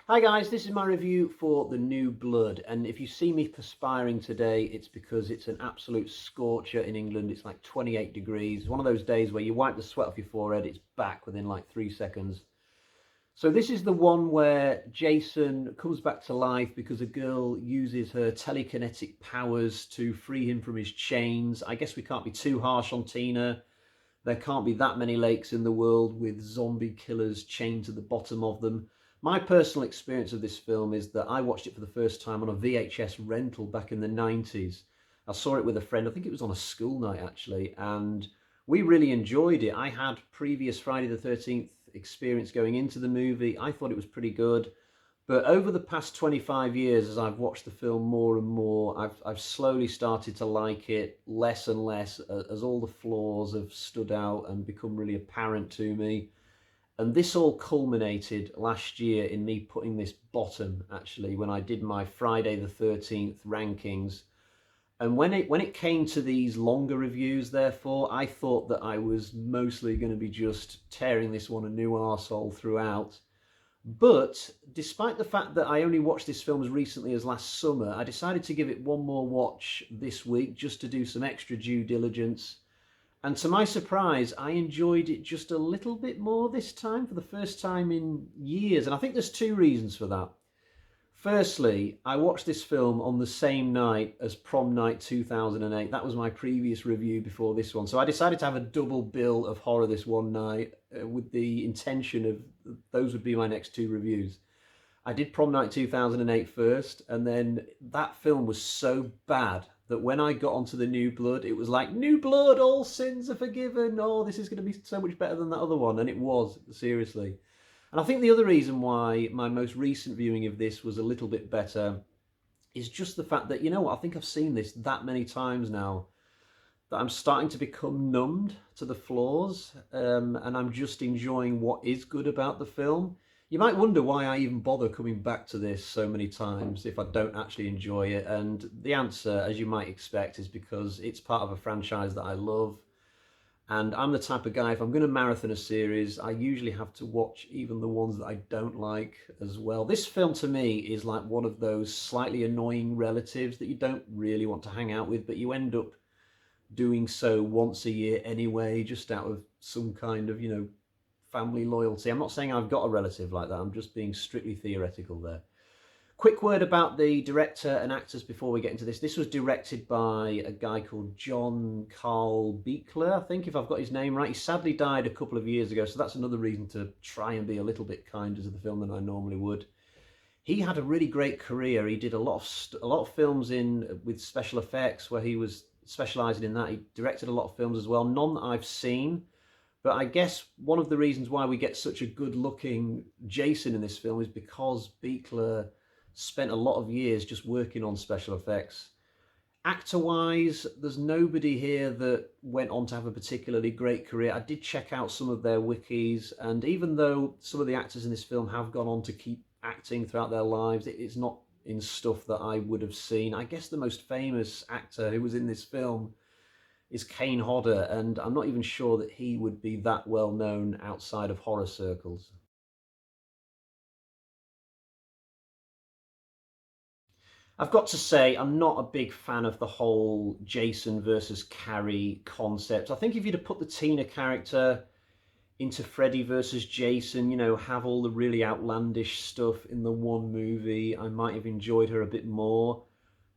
Hi guys, this is my review for The New Blood, and if you see me perspiring today, it's because it's an absolute scorcher in England. It's like 28 degrees. One of those days where you wipe the sweat off your forehead, it's back within like 3 seconds. So this is the one where Jason comes back to life because a girl uses her telekinetic powers to free him from his chains. I guess we can't be too harsh on Tina. There can't be that many lakes in the world with zombie killers chained to the bottom of them. My personal experience of this film is that I watched it for the first time on a VHS rental back in the 90s. I saw it with a friend, I think it was on a school night actually, and we really enjoyed it. I had previous Friday the 13th experience going into the movie. I thought it was pretty good. But over the past 25 years, as I've watched the film more and more, I've slowly started to like it less and less as all the flaws have stood out and become really apparent to me. And this all culminated last year in me putting this bottom, actually, when I did my Friday the 13th rankings. And when it came to these longer reviews, therefore, I thought that I was mostly going to be just tearing this one a new arsehole throughout. But despite the fact that I only watched this film as recently as last summer, I decided to give it one more watch this week just to do some extra due diligence. And to my surprise, I enjoyed it just a little bit more this time for the first time in years. And I think there's two reasons for that. Firstly, I watched this film on the same night as Prom Night 2008. That was my previous review before this one. So I decided to have a double bill of horror this one night with the intention of those would be my next two reviews. I did Prom Night 2008 first, and then that film was so bad that when I got onto The New Blood, it was like, New Blood, all sins are forgiven. Oh, this is going to be so much better than that other one. And it was, seriously. And I think the other reason why my most recent viewing of this was a little bit better is just the fact that, you know what, I think I've seen this that many times now that I'm starting to become numbed to the flaws, and I'm just enjoying what is good about the film. You might wonder why I even bother coming back to this so many times if I don't actually enjoy it. And the answer, as you might expect, is because it's part of a franchise that I love. And I'm the type of guy, if I'm going to marathon a series, I usually have to watch even the ones that I don't like as well. This film to me is like one of those slightly annoying relatives that you don't really want to hang out with, but you end up doing so once a year anyway, just out of some kind of, family loyalty. I'm not saying I've got a relative like that. I'm just being strictly theoretical there. Quick word about the director and actors before we get into this. This was directed by a guy called John Carl Buechler, I think, if I've got his name right. He sadly died a couple of years ago, so that's another reason to try and be a little bit kinder to the film than I normally would. He had a really great career. He did a lot of films in with special effects where he was specialising in that. He directed a lot of films as well, none that I've seen. But I guess one of the reasons why we get such a good-looking Jason in this film is because Buechler spent a lot of years just working on special effects. Actor-wise, there's nobody here that went on to have a particularly great career. I did check out some of their wikis, and even though some of the actors in this film have gone on to keep acting throughout their lives, it's not in stuff that I would have seen. I guess the most famous actor who was in this film is Kane Hodder, and I'm not even sure that he would be that well known outside of horror circles. I've got to say, I'm not a big fan of the whole Jason versus Carrie concept. I think if you'd have put the Tina character into Freddy versus Jason, have all the really outlandish stuff in the one movie, I might have enjoyed her a bit more.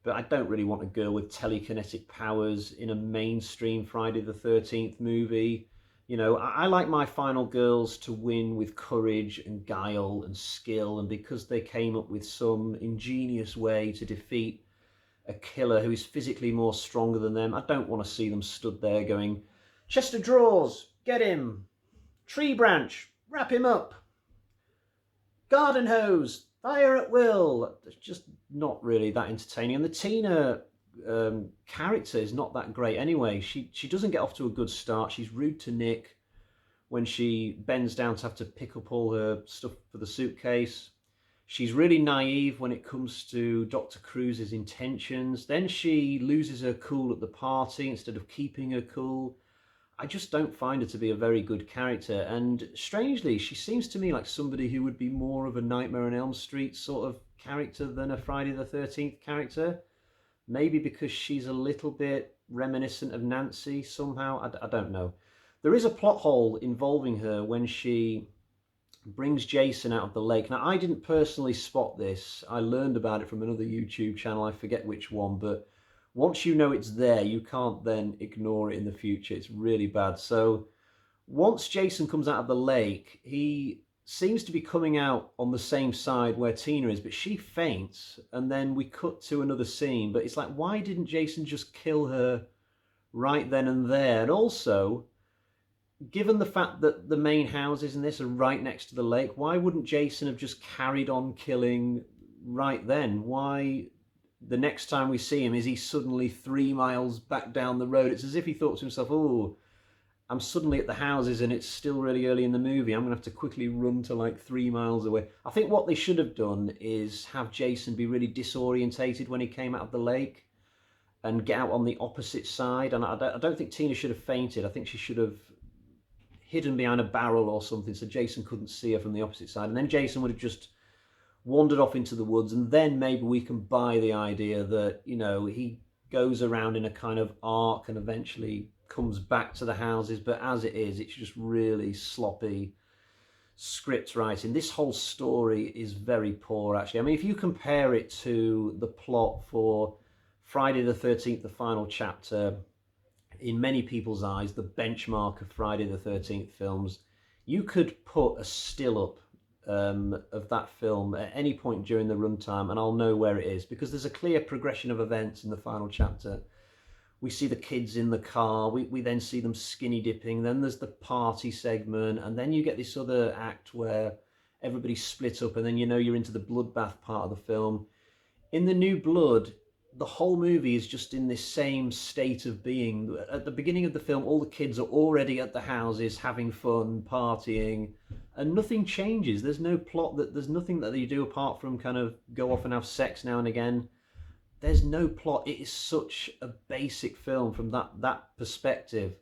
But I don't really want a girl with telekinetic powers in a mainstream Friday the 13th movie. I like my final girls to win with courage and guile and skill, and because they came up with some ingenious way to defeat a killer who is physically more stronger than them, I don't want to see them stood there going, chest of drawers, get him, tree branch, wrap him up, garden hose, fire at will. It's just not really that entertaining. And the Tina character is not that great anyway. She doesn't get off to a good start. She's rude to Nick when she bends down to have to pick up all her stuff for the suitcase. She's really naive when it comes to Dr. Cruz's intentions. Then she loses her cool at the party instead of keeping her cool. I just don't find her to be a very good character. And strangely, she seems to me like somebody who would be more of a Nightmare on Elm Street sort of character than a Friday the 13th character. Maybe because she's a little bit reminiscent of Nancy somehow. I don't know. There is a plot hole involving her when she brings Jason out of the lake. Now, I didn't personally spot this. I learned about it from another YouTube channel. I forget which one, but once you know it's there, you can't then ignore it in the future. It's really bad. So once Jason comes out of the lake, he seems to be coming out on the same side where Tina is, but she faints, and then we cut to another scene. But it's like, why didn't Jason just kill her right then and there? And also, given the fact that the main houses in this are right next to the lake, why wouldn't Jason have just carried on killing right then? Why, the next time we see him, is he suddenly 3 miles back down the road? It's as if he thought to himself, oh, I'm suddenly at the houses and it's still really early in the movie. I'm going to have to quickly run to like 3 miles away. I think what they should have done is have Jason be really disorientated when he came out of the lake and get out on the opposite side. And I don't think Tina should have fainted. I think she should have hidden behind a barrel or something so Jason couldn't see her from the opposite side. And then Jason would have just wandered off into the woods, and then maybe we can buy the idea that, you know, he goes around in a kind of arc and eventually comes back to the houses. But as it is, it's just really sloppy script writing. This whole story is very poor, actually. I mean, if you compare it to the plot for Friday the 13th, the final chapter, in many people's eyes, the benchmark of Friday the 13th films, you could put a still up of that film at any point during the runtime and I'll know where it is, because there's a clear progression of events in the final chapter. We see the kids in the car, we then see them skinny dipping, then there's the party segment, and then you get this other act where everybody's split up, and then you know you're into the bloodbath part of the film. In The New Blood, the whole movie is just in this same state of being. At the beginning of the film, all the kids are already at the houses having fun, partying, and nothing changes. There's no plot, there's nothing that they do apart from kind of go off and have sex now and again. There's no plot. It is such a basic film from that perspective.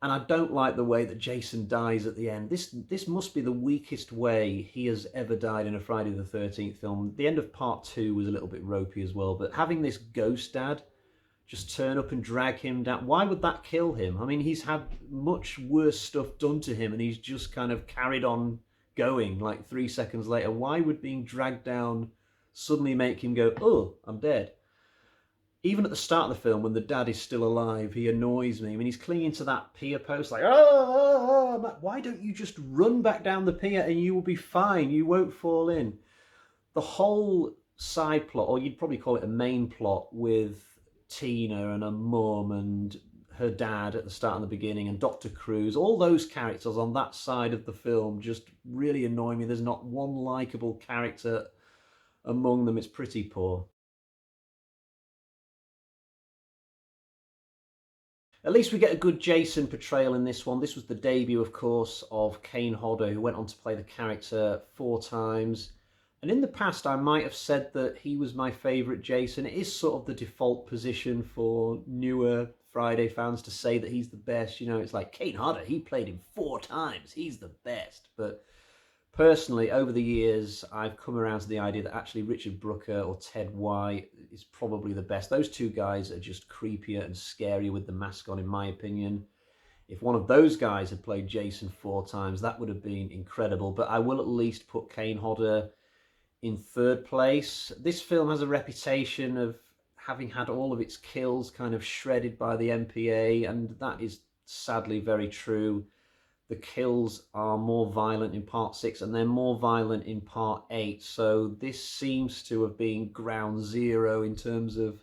And I don't like the way that Jason dies at the end. This must be the weakest way he has ever died in a Friday the 13th film. The end of part 2 was a little bit ropey as well, but having this ghost dad just turn up and drag him down, why would that kill him? I mean, he's had much worse stuff done to him and he's just kind of carried on going like 3 seconds later. Why would being dragged down suddenly make him go, oh, I'm dead? Even at the start of the film, when the dad is still alive, he annoys me. I mean, he's clinging to that pier post like, oh, why don't you just run back down the pier and you will be fine, you won't fall in. The whole side plot, or you'd probably call it a main plot, with Tina and her mum and her dad at the start and the beginning, and Dr. Cruz, all those characters on that side of the film just really annoy me. There's not one likeable character among them. It's pretty poor. At least we get a good Jason portrayal in this one. This was the debut, of course, of Kane Hodder, who went on to play the character 4 times. And in the past, I might have said that he was my favourite Jason. It is sort of the default position for newer Friday fans to say that he's the best. You know, it's like, Kane Hodder, he played him 4 times. He's the best. But personally, over the years, I've come around to the idea that actually Richard Brooker or Ted White is probably the best. Those two guys are just creepier and scarier with the mask on, in my opinion. If one of those guys had played Jason 4 times, that would have been incredible. But I will at least put Kane Hodder in 3rd place. This film has a reputation of having had all of its kills kind of shredded by the MPA, and that is sadly very true. The kills are more violent in part 6 and they're more violent in part 8. So this seems to have been ground zero in terms of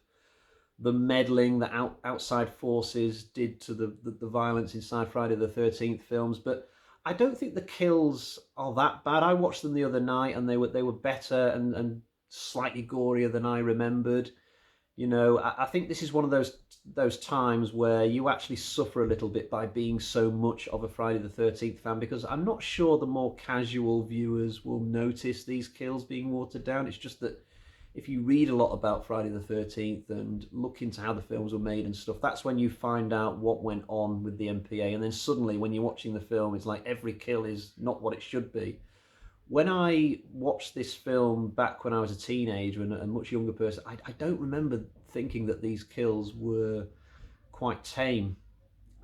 the meddling that outside forces did to the violence inside Friday the 13th films. But I don't think the kills are that bad. I watched them the other night and they were better and slightly gorier than I remembered. You know, I think this is one of those times where you actually suffer a little bit by being so much of a Friday the 13th fan, because I'm not sure the more casual viewers will notice these kills being watered down. It's just that if you read a lot about Friday the 13th and look into how the films were made and stuff, that's when you find out what went on with the MPA. And then suddenly when you're watching the film, it's like every kill is not what it should be. When I watched this film back when I was a teenager and a much younger person, I don't remember thinking that these kills were quite tame.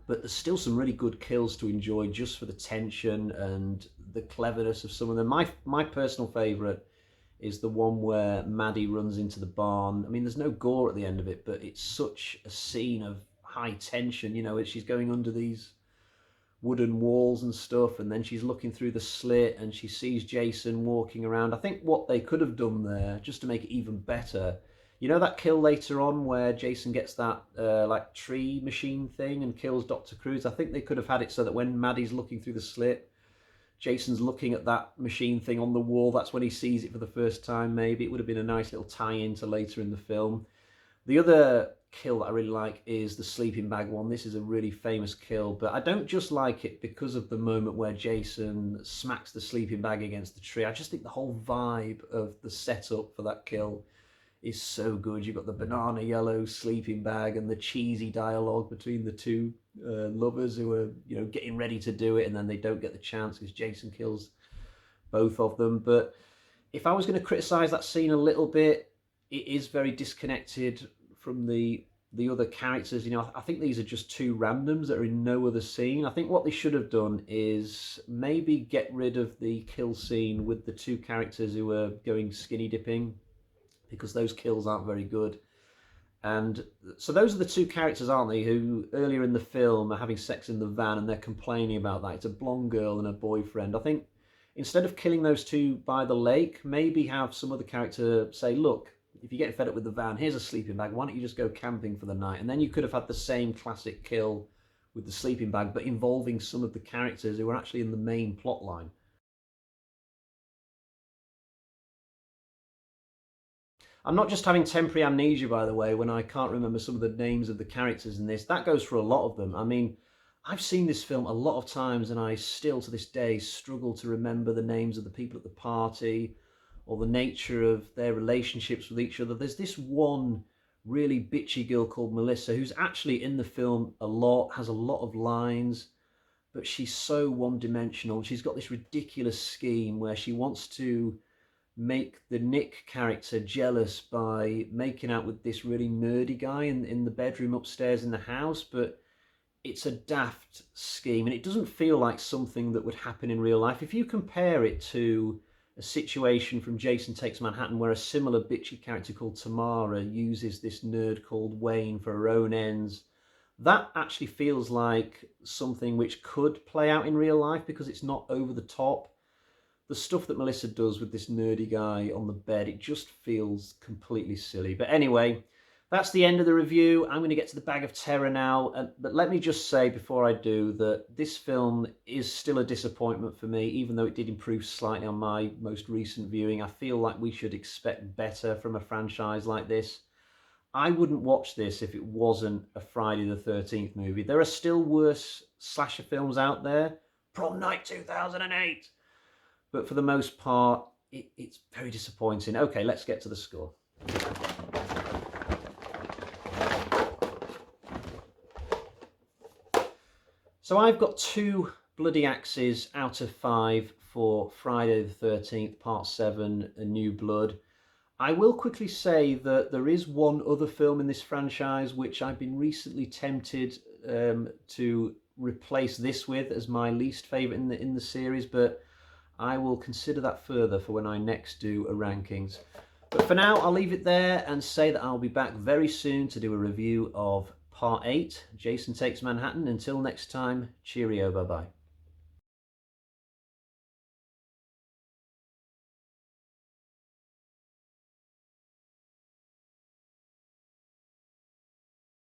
But there's still some really good kills to enjoy just for the tension and the cleverness of some of them. My personal favourite is the one where Maddie runs into the barn. I mean, there's no gore at the end of it, but it's such a scene of high tension. You know, she's going under these wooden walls and stuff, and then she's looking through the slit and she sees Jason walking around. I think what they could have done there, just to make it even better, you know that kill later on where Jason gets that like tree machine thing and kills Dr. Cruz? I think they could have had it so that when Maddie's looking through the slit, Jason's looking at that machine thing on the wall. That's when he sees it for the first time, maybe. It would have been a nice little tie-in to later in the film. The other kill that I really like is the sleeping bag one. This is a really famous kill, but I don't just like it because of the moment where Jason smacks the sleeping bag against the tree. I just think the whole vibe of the setup for that kill is so good. You've got the banana yellow sleeping bag and the cheesy dialogue between the two lovers who are, you know, getting ready to do it, and then they don't get the chance because Jason kills both of them. But if I was going to criticize that scene a little bit, it is very disconnected from the other characters. You know, I think these are just two randoms that are in no other scene. I think what they should have done is maybe get rid of the kill scene with the two characters who are going skinny dipping, because those kills aren't very good. And so those are the two characters, aren't they, who earlier in the film are having sex in the van and they're complaining about that. It's a blonde girl and her boyfriend. I think instead of killing those two by the lake, maybe have some other character say, look, if you're getting fed up with the van, here's a sleeping bag. Why don't you just go camping for the night? And then you could have had the same classic kill with the sleeping bag, but involving some of the characters who are actually in the main plot line. I'm not just having temporary amnesia, by the way, when I can't remember some of the names of the characters in this. That goes for a lot of them. I mean, I've seen this film a lot of times and I still to this day struggle to remember the names of the people at the party or the nature of their relationships with each other. There's this one really bitchy girl called Melissa who's actually in the film a lot, has a lot of lines, but she's so one-dimensional. She's got this ridiculous scheme where she wants to make the Nick character jealous by making out with this really nerdy guy in the bedroom upstairs in the house, but it's a daft scheme and it doesn't feel like something that would happen in real life. If you compare it to a situation from Jason Takes Manhattan where a similar bitchy character called Tamara uses this nerd called Wayne for her own ends, that actually feels like something which could play out in real life because it's not over the top. The stuff that Melissa does with this nerdy guy on the bed, it just feels completely silly. But anyway, that's the end of the review. I'm going to get to the bag of terror now. But let me just say before I do that this film is still a disappointment for me, even though it did improve slightly on my most recent viewing. I feel like we should expect better from a franchise like this. I wouldn't watch this if it wasn't a Friday the 13th movie. There are still worse slasher films out there. Prom Night 2008. But for the most part, it's very disappointing. Okay, let's get to the score. So I've got 2 bloody axes out of 5 for Friday the 13th, Part 7, A New Blood. I will quickly say that there is one other film in this franchise which I've been recently tempted to replace this with as my least favourite in the series, but I will consider that further for when I next do a rankings. But for now, I'll leave it there and say that I'll be back very soon to do a review of Part 8, Jason Takes Manhattan. Until next time, cheerio, bye-bye.